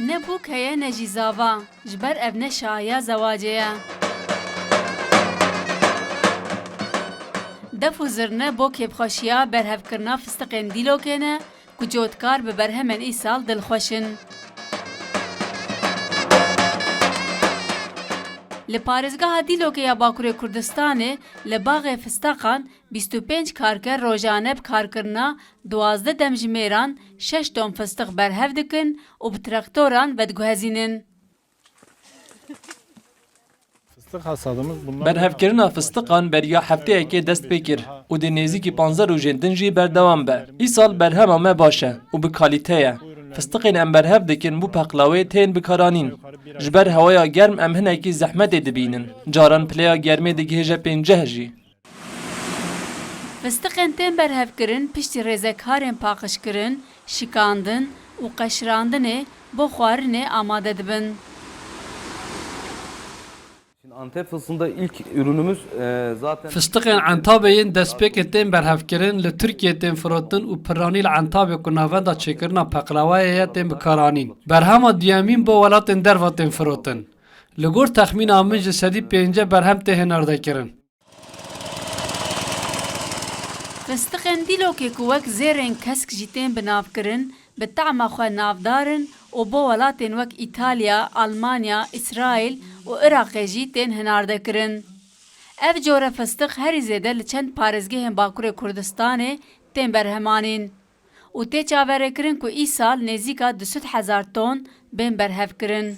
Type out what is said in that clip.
Nebûk heye ne jî zava, ji ber ev ne şaya zewacê ye. Def û zirne bo kêfxweşiya berhevkirina fistiqên dîlokê ne ku cotkar bi berhemên îsal dilxweş in. Li parêzgeha dîlokê ya Bakurê Kurdistanê li baxê Fistaqan 25 karker rojane bi karkirina 12 demjimêran 6 ton fistiq berhev dikin û bi traktoran vediguhezînin. Fıstık hasadımız bunlar. Berhevkirina fistiqan beriya hefteyekê dest pê kir û di nêzîkî 15 rojên din jî berdewam be. Îsal berhema me baş e û bi kalîte ye. Fistiqên em berhev dikin bû peqlawê tên bikaranîn. Ji ber hewaya germ em hinekî zehmetê dibînin. Caran pileya germê digihêje pênceh jî. Fistiqên tên berhevkirin piştî rêzekarên paqijkirin, şikandin û qeşirandinê bo xwarinê amade dibin. Antep fıstığında ilk ürünümüz zaten Fıstıqên Entabeyên destpêkê tên berhevkirin li Tirkiye tên firotin û piranî li Entabê ku navenda çêkirina peqlawayê ye tên bikaranîn. Berhema duyemîn bo welatên derve tên firotin. Li gor texmîna min ji sedî pênce berhem tê hinardekirin. Fistiqên dîlokê ku wek zêrên kesk jî tên binavkirin, bi teama xwe navdarin û bo welatên wek İtalya, Almanya, İsraîl û Iraqê jî tên hinardekirin. Evcore fistiq herî zêde li çend parêzgehên Bakurê Kurdistanê tên berhemanîn û tê çaverêkirin ku îsal nêzîka 200,000 ton bên berhevkirin.